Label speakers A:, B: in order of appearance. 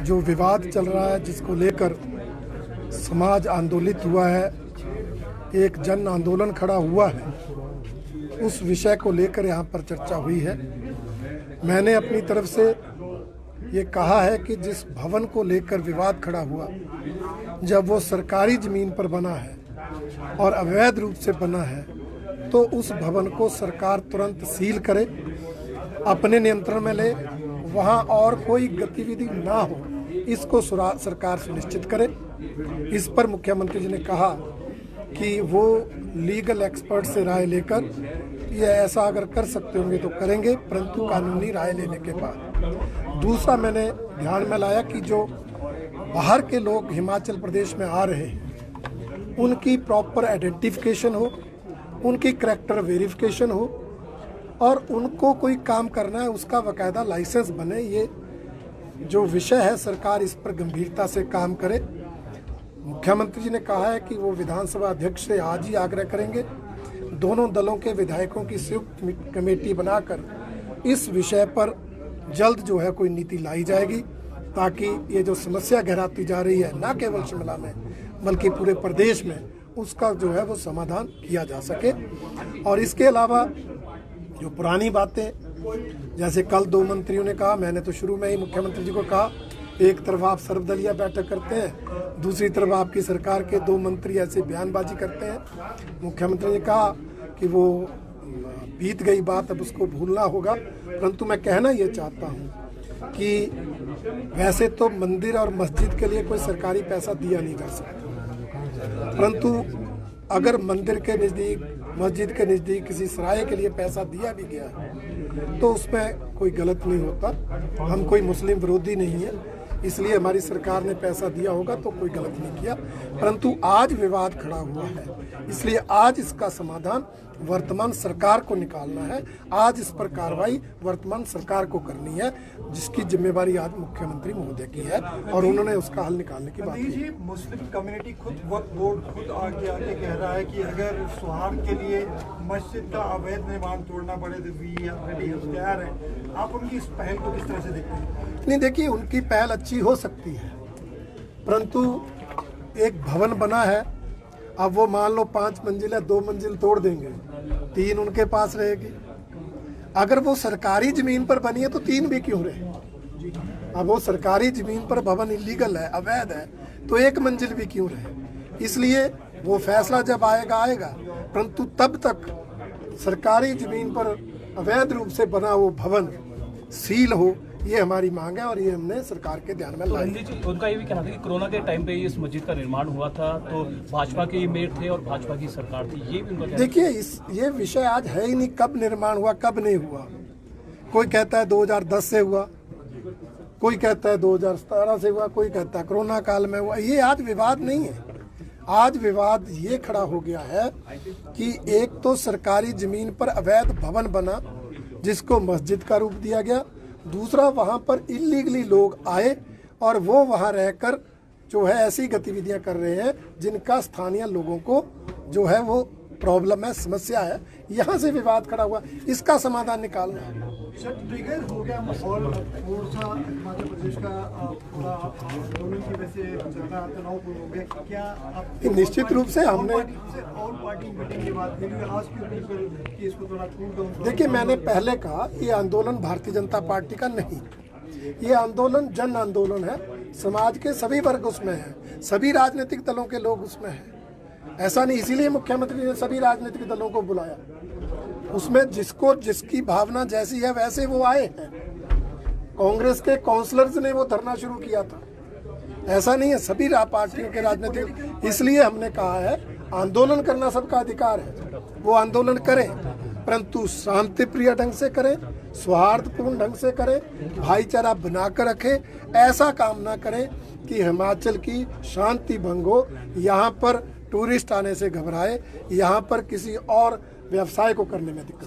A: जो विवाद चल रहा है, जिसको लेकर समाज आंदोलित हुआ है, एक जन आंदोलन खड़ा हुआ है, उस विषय को लेकर यहाँ पर चर्चा हुई है। मैंने अपनी तरफ से ये कहा है कि जिस भवन को लेकर विवाद खड़ा हुआ, जब वो सरकारी ज़मीन पर बना है और अवैध रूप से बना है, तो उस भवन को सरकार तुरंत सील करे, अपने नियंत्रण में ले, वहाँ और कोई गतिविधि ना हो, इसको सरकार सुनिश्चित करे। इस पर मुख्यमंत्री जी ने कहा कि वो लीगल एक्सपर्ट से राय लेकर ये ऐसा अगर कर सकते होंगे तो करेंगे, परंतु कानूनी राय लेने के बाद। दूसरा मैंने ध्यान में लाया कि जो बाहर के लोग हिमाचल प्रदेश में आ रहे हैं, उनकी प्रॉपर आइडेंटिफिकेशन हो, उनकी करैक्टर वेरिफिकेशन हो और उनको कोई काम करना है उसका बाकायदा लाइसेंस बने। ये जो विषय है, सरकार इस पर गंभीरता से काम करे। मुख्यमंत्री जी ने कहा है कि वो विधानसभा अध्यक्ष से आज ही आग्रह करेंगे, दोनों दलों के विधायकों की संयुक्त कमेटी बनाकर इस विषय पर जल्द जो है कोई नीति लाई जाएगी, ताकि ये जो समस्या गहराती जा रही है, न केवल शिमला में बल्कि पूरे प्रदेश में, उसका जो है वो समाधान किया जा सके। और इसके अलावा जो पुरानी बातें, जैसे कल 2 मंत्रियों ने कहा, मैंने तो शुरू में ही मुख्यमंत्री जी को कहा, एक तरफ आप सर्वदलीय बैठक करते हैं, दूसरी तरफ आपकी सरकार के 2 मंत्री ऐसे बयानबाजी करते हैं। मुख्यमंत्री ने कहा कि वो बीत गई बात, अब उसको भूलना होगा, परंतु मैं कहना ये चाहता हूँ कि वैसे तो मंदिर और मस्जिद के लिए कोई सरकारी पैसा दिया नहीं जा सकता, परंतु अगर मंदिर के नज़दीक, मस्जिद के नज़दीक किसी सराय के लिए पैसा दिया भी गया तो उसमें कोई गलत नहीं होता। हम कोई मुस्लिम विरोधी नहीं है, इसलिए हमारी सरकार ने पैसा दिया होगा तो कोई गलत नहीं किया, परंतु आज विवाद खड़ा हुआ है, इसलिए आज इसका समाधान वर्तमान सरकार को निकालना है। आज इस पर कार्रवाई वर्तमान सरकार को करनी है, जिसकी जिम्मेवारी आज मुख्यमंत्री महोदय की है और उन्होंने उसका हल निकालने की बात की।
B: मुस्लिम कम्युनिटी वक्फ बोर्ड खुद आगे कह रहा है कि अगर सौहार्द के लिए मस्जिद का अवैध निर्माण तोड़ना पड़े तो भी तैयार है। आप उनकी इस पहल को किस तरह से देखते हैं?
A: नहीं, देखिए, उनकी पहल अच्छी हो सकती है, परंतु एक भवन बना है, अब वो मान लो 5 मंजिल है, 2 मंजिल तोड़ देंगे, 3 उनके पास रहेगी। अगर वो सरकारी जमीन पर बनी है तो 3 भी क्यों रहे? अब वो सरकारी जमीन पर भवन इलीगल है, अवैध है, तो 1 मंजिल भी क्यों रहे? इसलिए वो फैसला जब आएगा, परंतु तब तक सरकारी जमीन पर अवैध रूप से बना वो भवन सील हो, ये हमारी मांग है और ये हमने सरकार के ध्यान में लाई।
C: उनका ये भी कहना था कि कोरोना के टाइम पे इस मस्जिद का निर्माण हुआ था तो भाजपा के मेयर थे और भाजपा की सरकार थी, ये भी उनका। देखिए,
A: ये विषय आज है ही नहीं, कब निर्माण हुआ कब नहीं हुआ। कोई कहता है 2010 से हुआ, कोई कहता है 2017 से हुआ, कोई कहता है कोरोना काल में हुआ। ये आज विवाद नहीं है। आज विवाद ये खड़ा हो गया है कि एक तो सरकारी जमीन पर अवैध भवन बना जिसको मस्जिद का रूप दिया गया, दूसरा वहाँ पर इलीगली लोग आए और वो वहाँ रहकर जो है ऐसी गतिविधियाँ कर रहे हैं जिनका स्थानीय लोगों को जो है वो प्रॉब्लम है, समस्या है। यहाँ से विवाद खड़ा हुआ, इसका समाधान निकालना है।
B: ट्रिगर हो गया माहौल, थोड़ा हिमाचल प्रदेश का पूरा आंदोलन की वजह से ज़्यादा तनावपूर्ण हो गया। क्या आप
A: निश्चित रूप से हमने
B: और पार्टी मीटिंग की बात करी आज की इसको थोड़ा कूल डाउन।
A: देखिए, मैंने पहले कहा ये आंदोलन भारतीय जनता पार्टी का नहीं, ये आंदोलन जन आंदोलन है, समाज के सभी वर्ग उसमें है, सभी राजनीतिक दलों के लोग उसमें हैं। ऐसा नहीं, इसीलिए मुख्यमंत्री ने सभी राजनीतिक दलों को बुलाया, उसमें जिसको जिसकी भावना जैसी है वैसे वो आए हैं। कांग्रेस के काउंसलर्स ने वो धरना शुरू किया था, ऐसा नहीं है, सभी पार्टियों के राजनीतिक। इसलिए हमने कहा है आंदोलन करना सबका अधिकार है, वो आंदोलन करें, परंतु शांति प्रिय ढंग से करें, सौहार्दपूर्ण ढंग से करें, भाईचारा बनाकर रखें। ऐसा काम ना करें कि हिमाचल की शांति भंग हो, यहाँ पर टूरिस्ट आने से घबराए, यहाँ पर किसी और व्यवसाय को करने में दिक्कत।